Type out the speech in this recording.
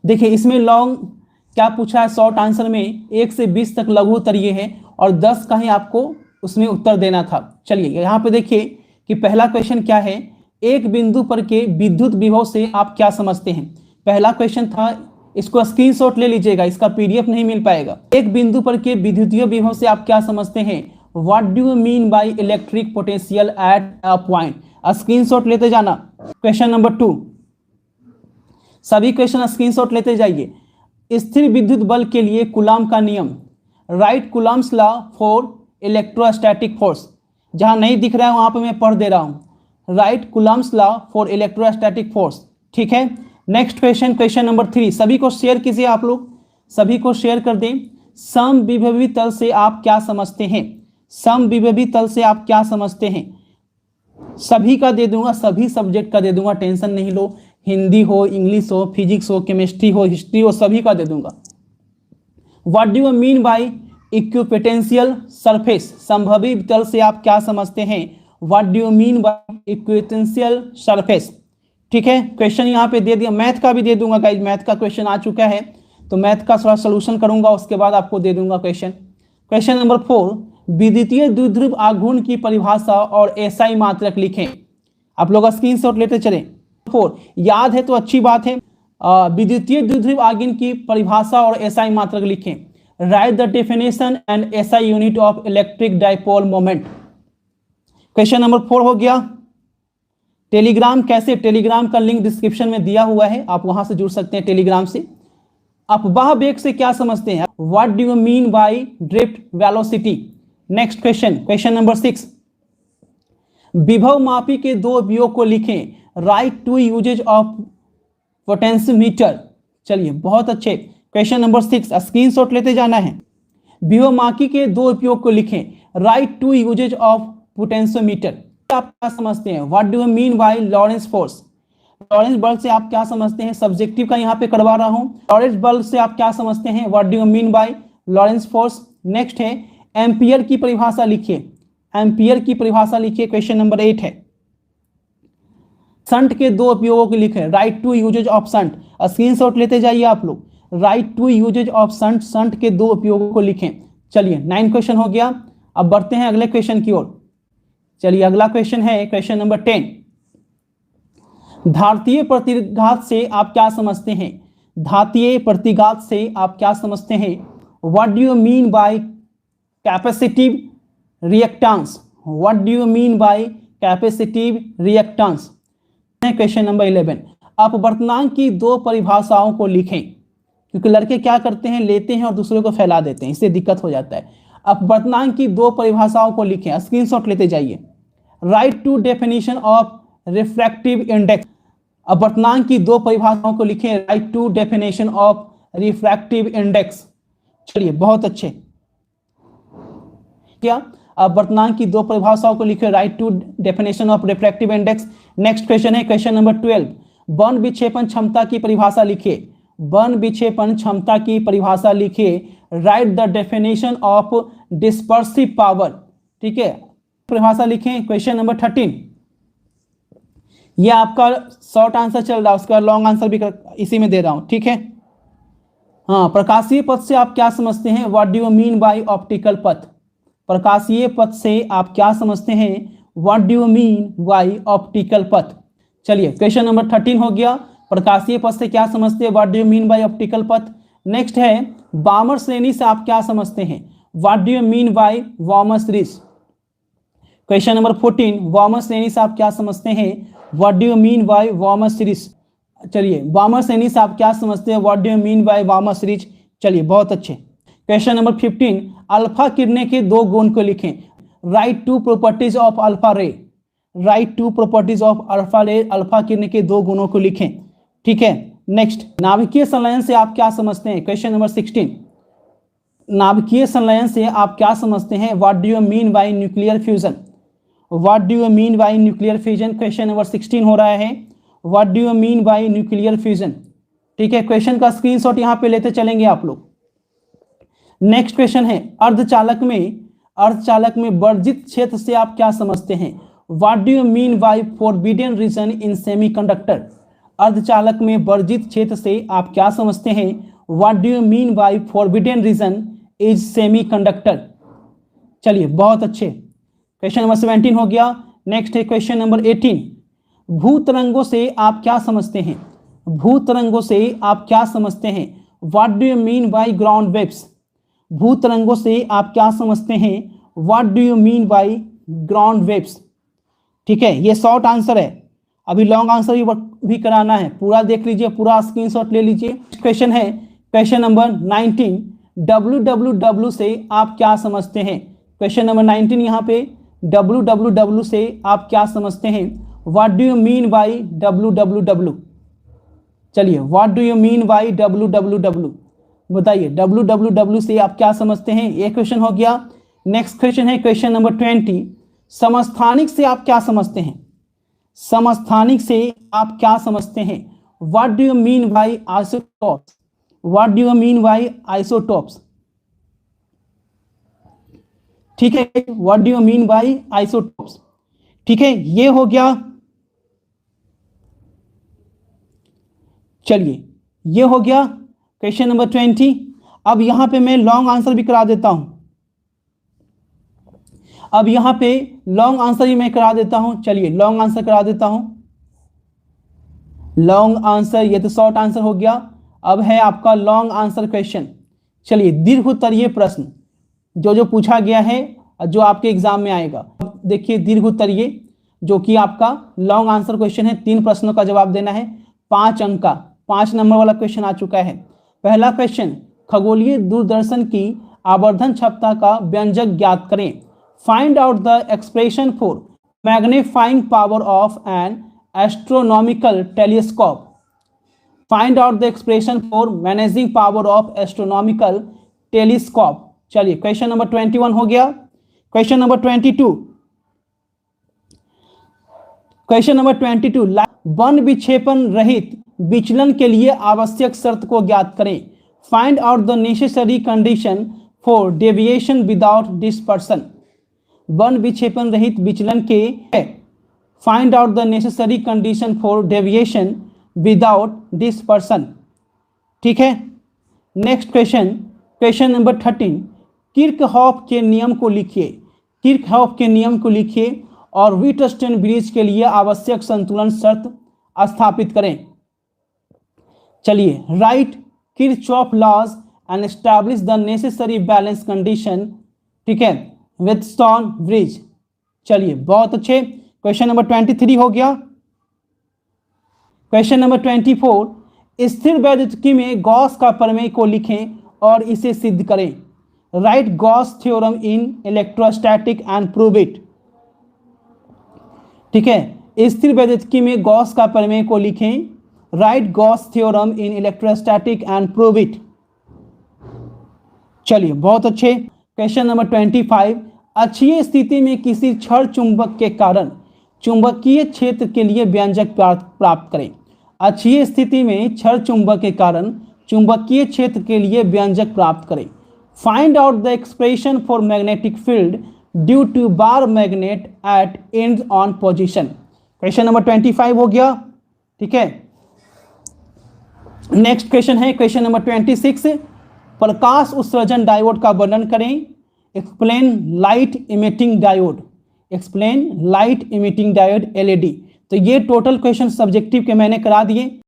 देखिए इसमें लॉन्ग क्या पूछा है, शॉर्ट आंसर में 1 से 20 तक लघु उत्तर ये है और 10 का ही आपको उसमें उत्तर देना था। चलिए यहाँ पे देखिए कि पहला क्वेश्चन क्या है, एक बिंदु पर के विद्युत विभव से आप क्या समझते हैं। पहला क्वेश्चन था, इसको स्क्रीनशॉट ले लीजिएगा, इसका पीडीएफ नहीं मिल पाएगा। एक बिंदु पर के विद्युतीय विभव से आप क्या समझते हैं, what do you mean by electric potential at a point. Screenshot लेते जाना। क्वेश्चन नंबर 2, सभी क्वेश्चन स्क्रीनशॉट लेते जाइए। स्थिर विद्युत बल के लिए कूलॉम का नियम, right Coulomb's law for electrostatic force. जहां नहीं दिख रहा है वहां पे मैं पढ़ दे रहा हूं, right Coulomb's law for electrostatic force. ठीक है, नेक्स्ट क्वेश्चन, क्वेश्चन नंबर 3, सभी को शेयर कीजिए, आप लोग सभी को शेयर कर दें। समविभवी तल से आप क्या समझते हैं, समविभवी तल से आप क्या समझते हैं। सभी का दे दूंगा, सभी सब्जेक्ट का दे दूंगा, टेंशन नहीं लो, हिंदी हो, इंग्लिश हो, फिजिक्स हो, केमिस्ट्री हो, हिस्ट्री हो, सभी का दे दूंगा। What do you mean bye equipotential surface, Shambhavi तल से आप क्या समझते हैं। What do you mean bye equipotential surface. ठीक है, क्वेश्चन यहाँ पे दे दिया, मैथ का भी दे दूंगा गाइज, मैथ का क्वेश्चन आ चुका है तो मैथ का थोड़ा सोल्यूशन करूंगा, उसके बाद आपको दे दूंगा क्वेश्चन। क्वेश्चन नंबर 4, विद्युतीय द्विध्रुव आघूर्ण की परिभाषा और एसआई मात्रक लिखें। आप लोग स्क्रीनशॉट लेते चले। 4 याद है तो अच्छी बात है। विद्युतीय द्विध्रुव आघूर्ण की परिभाषा और एसआई मात्रक लिखें। Right the definition and SI unit of electric dipole moment. Question number 4 हो गया। टेलीग्राम कैसे, टेलीग्राम का लिंक डिस्क्रिप्शन में दिया हुआ है, आप वहां से जुड़ सकते हैं टेलीग्राम से। अपवाह वेग से क्या समझते हैं, what do you mean by drift velocity. Next question, question number 6, विभव मापी के दो उपयोग को लिखें। Write two usages of potentiometer. चलिए बहुत अच्छे। क्वेश्चन नंबर 6 स्क्रीनशॉट लेते जाना है। विभव मापी के दो उपयोग को लिखें। Write two usages of potentiometer. आप क्या समझते हैं, what do you mean by Lorentz force. Lorentz बल से आप क्या समझते हैं, सब्जेक्टिव का यहाँ पे करवा रहा हूं। लॉरेंस बल से आप क्या समझते हैं, what do you mean by Lorentz force. Next है एम्पियर की परिभाषा लिखिए, एम्पियर की परिभाषा लिखिए। क्वेश्चन नंबर 8 है शंट के दो उपयोगों को लिखें। Write two usages of shunt. Screenshot लेते जाइए आप लोग। Write two usages of shunt, shunt के दो उपयोगों को लिखें। चलिए 9 क्वेश्चन हो गया। अब बढ़ते हैं अगले क्वेश्चन की ओर। चलिए अगला क्वेश्चन है क्वेश्चन नंबर 10, धात्वीय प्रतिघात से आप क्या समझते हैं। धात्वीय प्रतिघात से आप क्या समझते हैं, what do you mean bye capacitive reactance. What do you mean bye capacitive reactance. Question number 11, अपवर्तनांक की दो परिभाषाओं को लिखें। क्योंकि लड़के क्या करते हैं, लेते हैं और दूसरे को फैला देते हैं, इससे दिक्कत हो जाता है। अपवर्तनांक की दो परिभाषाओं को लिखें, स्क्रीनशॉट लेते जाइए। Write two definition of refractive index. अपवर्तनांक की दो परिभाषाओं को लिखें। Write two definition of refractive index. चलिए बहुत अच्छे। क्या अपवर्तनांक की दो परिभाषाओं को लिखे। Write two definition of refractive index. Next question है क्वेश्चन नंबर 12, बर्न विक्षेपण क्षमता की परिभाषा लिखिए। बर्न विक्षेपण क्षमता की परिभाषा लिखिए। Right the definition of dispersive power. ठीक है, परिभाषा लिखें। क्वेश्चन नंबर 13, ये आपका शॉर्ट आंसर चल रहा है, उसका लॉन्ग आंसर भी इसी में दे रहा हूं। ठीक है, हाँ, प्रकाशीय पथ से आप क्या समझते हैं, what do you mean bye optical पथ। प्रकाशीय पथ से आप क्या समझते हैं, what do you mean bye optical पथ। चलिए क्वेश्चन नंबर 13 हो गया, प्रकाशीय पथ से क्या समझते हैं, what do you mean bye optical पथ। नेक्स्ट है बामर श्रेणी से आप क्या समझते हैं, what do you mean bye warmer series. Question number 14, warmer श्रेणी से आप क्या समझते हैं, what do you mean bye warmer series. चलिए वार्मर श्रेणी से आप क्या समझते हैं, what do you mean bye warmer series. चलिए बहुत अच्छे। क्वेश्चन नंबर 15, अल्फा किरणें के दो गुण को लिखें। Write two properties of alpha ray. Write two properties of alpha ray, alpha किरणें के दो गुणों को लिखें। ठीक है, नेक्स्ट नाभिकीय संलयन से आप क्या समझते हैं। क्वेश्चन नंबर 16, नाभिकीय संलयन से आप क्या समझते हैं, what do you mean bye nuclear fusion. What do you mean bye nuclear fusion. Question number 16 हो रहा है, what do you mean bye nuclear fusion. ठीक है, क्वेश्चन का स्क्रीनशॉट यहां पे लेते चलेंगे आप लोग। नेक्स्ट क्वेश्चन है अर्धचालक में वर्जित क्षेत्र से आप क्या समझते हैं, what do you mean by forbidden region in semiconductor. अर्धचालक में वर्जित क्षेत्र से आप क्या समझते हैं? What do you mean by forbidden region is semiconductor. चलिए बहुत अच्छे, क्वेश्चन नंबर 17 हो गया। नेक्स्ट है क्वेश्चन नंबर 18। भूतरंगों से आप क्या समझते हैं? भूतरंगों से आप क्या समझते हैं? What do you mean by ground waves. भूतरंगों से आप क्या समझते हैं? What do you mean by ground waves. ठीक है, ये शॉर्ट आंसर है, अभी लॉन्ग आंसर भी कराना है, पूरा देख लीजिए, पूरा स्क्रीनशॉट ले लीजिए। क्वेश्चन है क्वेश्चन नंबर 19। www से आप क्या समझते हैं? क्वेश्चन नंबर 19 यहाँ पे www से आप क्या समझते हैं? What do you mean bye www। चलिए, what do you mean bye www बताइए, www से आप क्या समझते हैं? ये क्वेश्चन हो गया। नेक्स्ट क्वेश्चन है क्वेश्चन नंबर 20। समस्थानिक से आप क्या समझते हैं? समस्थानिक से आप क्या समझते हैं? What do you mean bye isotopes. What do you mean bye isotopes. ठीक है, what do you mean bye isotopes. ठीक है, ये हो गया। चलिए, ये हो गया क्वेश्चन नंबर 20। अब यहां पे मैं लॉन्ग आंसर भी करा देता हूं, अब यहां पे लॉन्ग आंसर ही मैं करा देता हूं। चलिए, लॉन्ग आंसर करा देता हूं। लॉन्ग आंसर, ये तो शॉर्ट आंसर हो गया, अब है आपका लॉन्ग आंसर क्वेश्चन। चलिए, दीर्घ उत्तरीय प्रश्न जो पूछा गया है, जो आपके एग्जाम में आएगा। देखिए, दीर्घ उत्तरीय जो कि आपका लॉन्ग आंसर क्वेश्चन है, 3 प्रश्नों का जवाब देना है, 5 अंक का, 5 नंबर वाला क्वेश्चन आ चुका है। पहला क्वेश्चन, खगोलीय दूरदर्शन की आवर्धन क्षमता का व्यंजक ज्ञात करें। Find out the expression for magnifying power of N astronomical telescope. Find out the expression for managing power of astronomical telescope. चलिए, क्वेश्चन नंबर 21 हो गया। Question number 22। Question number 22, one विक्षेपण रहित विचलन के लिए आवश्यक शर्त को ज्ञात करें। Find out the necessary condition for deviation without dispersion. One विक्षेपण रहित विचलन के find out the necessary condition for deviation without dispersion. ठीक है, next question, question number 13। Kirchhoff के नियम को लिखिए। किर्चहॉफ के नियम को लिखिए और व्हीटस्टोन ब्रिज के लिए आवश्यक संतुलन शर्त स्थापित करें। चलिए, write Kirchhoff laws and establish the necessary balance condition. ठीक है, व्हीटस्टोन ब्रिज। चलिए, बहुत अच्छे, क्वेश्चन नंबर 23 हो गया। क्वेश्चन नंबर 24, स्थिर वैद्युतिकी में गॉस का प्रमेय को लिखें और इसे सिद्ध करें। Right Gauss theorem in electrostatic and prove it. ठीक है, स्थिर वैद्युतिकी में गॉस का प्रमेय को लिखें। Right Gauss theorem in electrostatic and prove it. चलिए, बहुत अच्छे। क्वेश्चन नंबर 25, अक्षीय स्थिति में किसी क्षण चुंबक के कारण चुंबकीय क्षेत्र के लिए व्यंजक प्राप्त करें। अक्षीय स्थिति में क्षण चुंबक के कारण चुंबकीय क्षेत्र के लिए व्यंजक प्राप्त करें। Find out the expression for magnetic field due to bar magnet at end on position. Question number 25 हो गया। ठीक है, नेक्स्ट क्वेश्चन है क्वेश्चन नंबर 26। प्रकाश उत्सर्जन डायोड का वर्णन करें। Explain light emitting diode. Explain light emitting diode, LED. तो ये टोटल क्वेश्चन सब्जेक्टिव के मैंने करा दिए।